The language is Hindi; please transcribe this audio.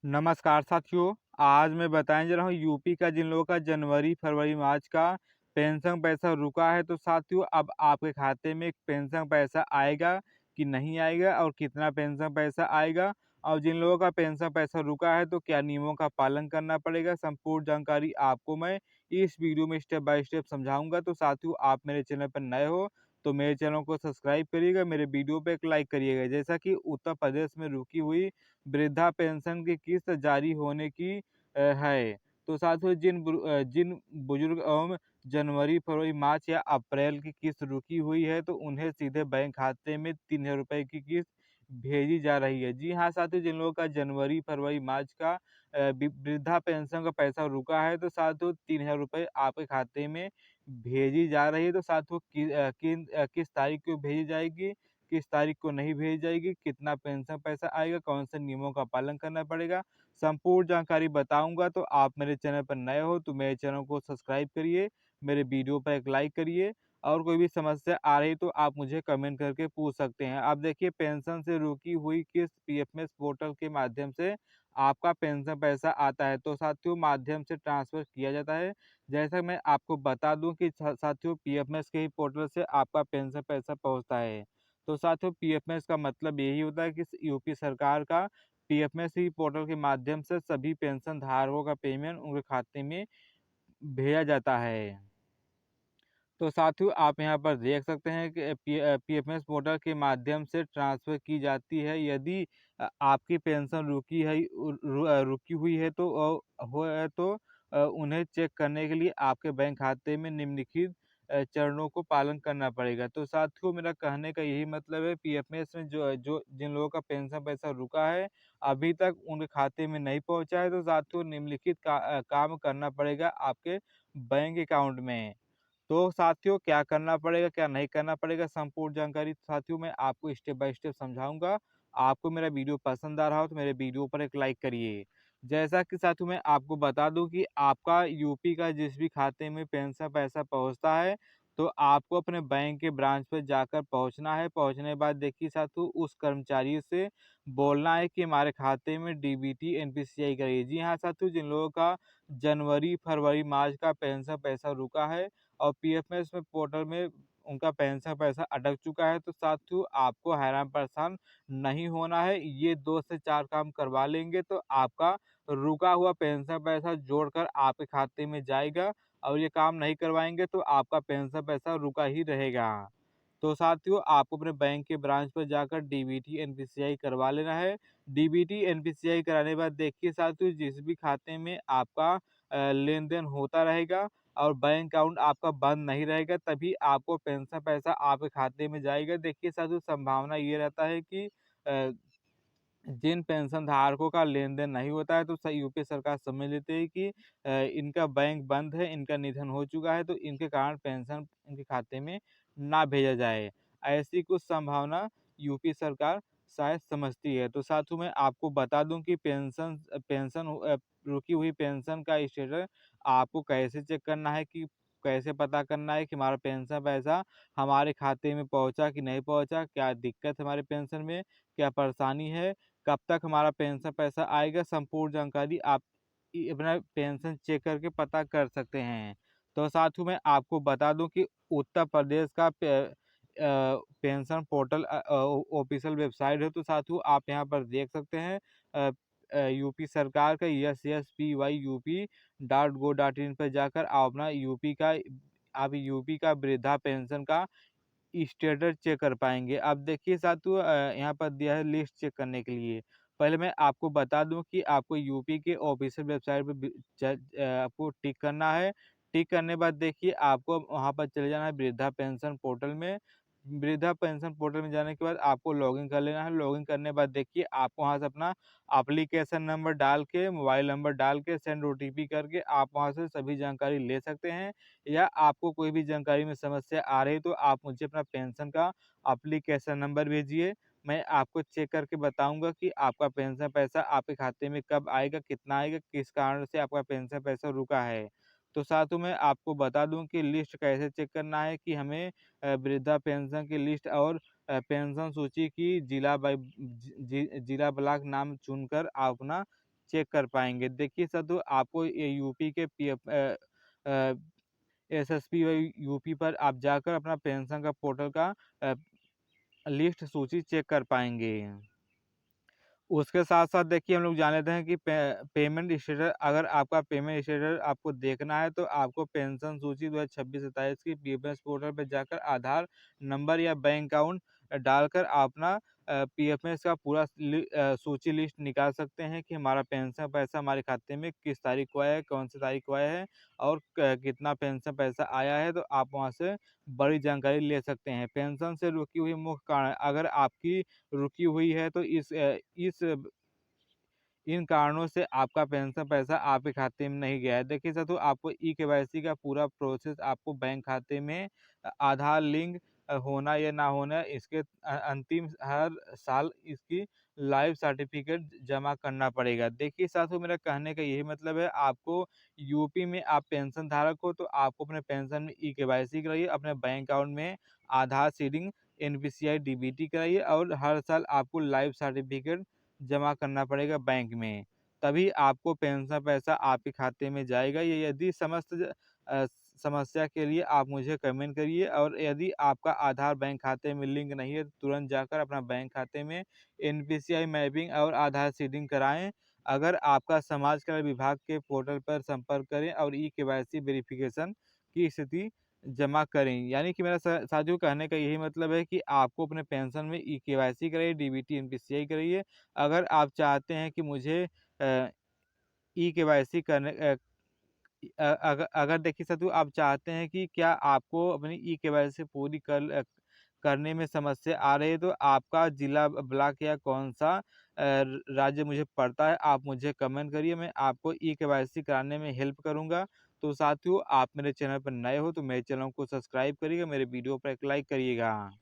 नमस्कार साथियों। आज मैं बताने जा रहा हूँ यूपी का जिन लोगों का जनवरी, फरवरी, मार्च का पेंशन पैसा रुका है। तो साथियों अब आपके खाते में पेंशन पैसा आएगा कि नहीं आएगा और कितना पेंशन पैसा आएगा, और जिन लोगों का पेंशन पैसा रुका है तो क्या नियमों का पालन करना पड़ेगा, संपूर्ण जानकारी आपको मैं इस वीडियो में स्टेप बाय स्टेप समझाऊंगा। तो साथियों आप मेरे चैनल पर नए हो तो मेरे चैनल को सब्सक्राइब करिएगा, मेरे वीडियो पे एक लाइक करिएगा। जैसा कि उत्तर प्रदेश में रुकी हुई वृद्धा पेंशन की किस्त जारी होने की है। तो साथियों जिन बुजुर्ग एवं जनवरी, फरवरी, मार्च या अप्रैल की किस्त रुकी हुई है तो उन्हें सीधे बैंक खाते में 3,000 रुपये की किस्त भेजी जा रही है। जी हाँ साथियों, जिन लोगों का जनवरी, फरवरी, मार्च का वृद्धा पेंशन का पैसा रुका है तो साथियों 3,000 रुपये आपके खाते में भेजी जा रही है। तो साथियों किस तारीख को भेजी जाएगी, किस तारीख को नहीं भेजी जाएगी, कितना पेंशन पैसा आएगा, कौन से नियमों का पालन करना पड़ेगा, संपूर्ण जानकारी बताऊंगा। तो आप मेरे चैनल पर नए हो तो मेरे चैनल को सब्सक्राइब करिए, मेरे वीडियो पर एक लाइक करिए, और कोई भी समस्या आ रही तो आप मुझे कमेंट करके पूछ सकते हैं। अब देखिए, पेंशन से रुकी हुई किस्त पीएफएमएस पोर्टल के माध्यम से आपका पेंशन पैसा आता है। तो साथियों माध्यम से ट्रांसफर किया जाता है। जैसा मैं आपको बता दूं कि साथियों पीएफएमएस के ही पोर्टल से आपका पेंशन पैसा पहुंचता है। तो साथियों पीएफएमएस का मतलब यही होता है कि यूपी सरकार का पीएफएमएस ही पोर्टल के माध्यम से सभी पेंशन धारकों का पेमेंट उनके खाते में भेजा जाता है। तो साथियों आप यहाँ पर देख सकते हैं कि पीएफएमएस पोर्टल के माध्यम से ट्रांसफर की जाती है। यदि आपकी पेंशन रुकी हुई है तो उन्हें चेक करने के लिए आपके बैंक खाते में निम्नलिखित चरणों को पालन करना पड़ेगा। तो साथियों मेरा कहने का यही मतलब है, पीएफएमएस में जो जो जिन लोगों का पेंशन पैसा रुका है अभी तक उनके खाते में नहीं पहुंचा है, तो साथियों निम्नलिखित काम करना पड़ेगा आपके बैंक अकाउंट में। तो साथियों क्या करना पड़ेगा, क्या नहीं करना पड़ेगा, संपूर्ण जानकारी साथियों मैं आपको स्टेप बाय स्टेप समझाऊंगा। आपको मेरा वीडियो पसंद आ रहा हो तो मेरे वीडियो पर एक लाइक करिए। जैसा कि साथियों मैं आपको बता दूं कि आपका यूपी का जिस भी खाते में पेंशन पैसा पहुंचता है तो आपको अपने बैंक के ब्रांच पर जाकर पहुंचना है। पहुंचने के बाद देखिए साथियों उस कर्मचारी से बोलना है कि हमारे खाते में डीबीटी एनपीसीआई करिए। जी हाँ साथियों, जिन लोगों का जनवरी, फरवरी, मार्च का पेंशन पैसा रुका है और पीएफएमएस में पोर्टल में उनका पेंशन पैसा अटक चुका है तो साथियों आपको हैरान परेशान नहीं होना है। ये 2 से 4 काम करवा लेंगे तो आपका रुका हुआ पेंशन पैसा जोड़कर आपके खाते में जाएगा, और ये काम नहीं करवाएंगे तो आपका पेंशन पैसा रुका ही रहेगा। तो साथियों आपको अपने बैंक के ब्रांच पर जाकर डीबीटी एनपीसीआई करवा लेना है। डीबीटी एनपीसीआई कराने के बाद देखिए साथियों जिस भी खाते में आपका लेन देन होता रहेगा और बैंक अकाउंट आपका बंद नहीं रहेगा तभी आपको पेंशन पैसा आपके खाते में जाएगा। देखिए साथियों संभावना ये रहता है कि जिन पेंशन धारकों का लेन देन नहीं होता है तो यूपी सरकार समझ लेते हैं कि इनका बैंक बंद है, इनका निधन हो चुका है, तो इनके कारण पेंशन इनके खाते में ना भेजा जाए। ऐसी कुछ संभावना यूपी सरकार शायद समझती है। तो साथियों मैं आपको बता दूं कि पेंशन पेंशन रुकी हुई पेंशन का स्टेटस आपको कैसे चेक करना है, कि कैसे पता करना है कि हमारा पेंशन पैसा हमारे खाते में पहुंचा कि नहीं पहुंचा, क्या दिक्कत है हमारे पेंशन में, क्या परेशानी है, कब तक हमारा पेंशन पैसा आएगा, संपूर्ण जानकारी आप अपना पेंशन चेक करके पता कर सकते हैं। तो साथियों मैं आपको बता दूं कि उत्तर प्रदेश का पेंशन पोर्टल ऑफिशियल वेबसाइट है। तो साथियों आप यहाँ पर देख सकते हैं यूपी सरकार का SSPYUP.go.in पर जाकर आप यूपी का वृद्धा पेंशन का स्टेटस चेक कर पाएंगे। अब देखिए साथियों यहाँ पर दिया है लिस्ट चेक करने के लिए। पहले मैं आपको बता दूं कि आपको यूपी के ऑफिशियल वेबसाइट पे आपको टिक करना है। टिक करने के बाद देखिए आपको वहाँ पर चले जाना है वृद्धा पेंशन पोर्टल में। वृद्धा पेंशन पोर्टल में जाने के बाद आपको लॉगिन कर लेना है। लॉगिन करने के बाद देखिए आपको वहाँ से अपना एप्लीकेशन नंबर डाल के, मोबाइल नंबर डाल के, सेंड ओटीपी करके आप वहाँ से सभी जानकारी ले सकते हैं। या आपको कोई भी जानकारी में समस्या आ रही तो आप मुझे अपना पेंशन का एप्लीकेशन नंबर भेजिए। मैं आपको चेक करके बताऊंगा कि आपका पेंशन पैसा आपके खाते में कब आएगा, कितना आएगा, किस कारण से आपका पेंशन पैसा रुका है। तो साथियों मैं आपको बता दूं कि लिस्ट कैसे चेक करना है, कि हमें वृद्धा पेंशन की लिस्ट और पेंशन सूची की जिला ब्लॉक नाम चुनकर आप अपना चेक कर पाएँगे। देखिए साथियों, आपको ये यूपी के अ, एसएसपी व यूपी पर आप जाकर अपना पेंशन का पोर्टल का अ, लिस्ट सूची चेक कर पाएँगे। उसके साथ-साथ देखिए हम लोग जान लेते हैं कि पेमेंट स्टेटस, अगर आपका पेमेंट स्टेटस आपको देखना है तो आपको पेंशन सूची 2026-27 की पीएफएस पोर्टल पे जाकर आधार नंबर या बैंक अकाउंट डालकर अपना पीएफएस का पूरा सूची लिस्ट निकाल सकते हैं कि हमारा पेंशन पैसा हमारे खाते में किस तारीख को आया है, कौन सी तारीख को आया है और कितना पेंशन पैसा आया है, तो आप वहाँ से बड़ी जानकारी ले सकते हैं। पेंशन से रुकी हुई मुख्य कारण, अगर आपकी रुकी हुई है तो इस इन कारणों से आपका पेंशन पैसा आपके खाते में नहीं गया है। देखिए साथियों, आपको ई-केवाईसी का पूरा प्रोसेस आपको बैंक खाते में आधार लिंक होना या ना होना, इसके अंतिम हर साल इसकी लाइफ सर्टिफिकेट जमा करना पड़ेगा। देखिए साथियों, मेरा कहने का यही मतलब है, आपको यूपी में आप पेंशन धारक हो तो आपको अपने पेंशन में ई-केवाईसी कराइए, अपने बैंक अकाउंट में आधार सीडिंग, एनपीसीआई, डीबीटी कराइए और हर साल आपको लाइफ सर्टिफिकेट जमा करना पड़ेगा बैंक में, तभी आपको पेंशन पैसा आपके खाते में जाएगा। ये यदि समस्या के लिए आप मुझे कमेंट करिए, और यदि आपका आधार बैंक खाते में लिंक नहीं है तो तुरंत जाकर अपना बैंक खाते में एनपीसीआई मैपिंग और आधार सीडिंग कराएँ। अगर आपका समाज कल्याण विभाग के पोर्टल पर संपर्क करें और ई-केवाईसी वेरिफिकेशन की स्थिति जमा करें। यानी कि मेरा साथियों कहने का यही मतलब है कि आपको अपने पेंशन में ई-केवाईसी कराइए, डीबीटी, एनपीसीआई कराइए। अगर आप चाहते हैं कि मुझे ई-केवाईसी अगर देखिए साथियों, आप चाहते हैं कि क्या आपको अपनी ई-केवाईसी पूरी करने में समस्या आ रही है, तो आपका जिला, ब्लॉक या कौन-सा राज्य मुझे पड़ता है, आप मुझे कमेंट करिए, मैं आपको ई-केवाईसी कराने में हेल्प करूँगा। तो साथियों, आप मेरे चैनल पर नए हो तो मेरे चैनल को सब्सक्राइब करिएगा, मेरे वीडियो पर एक लाइक करिएगा।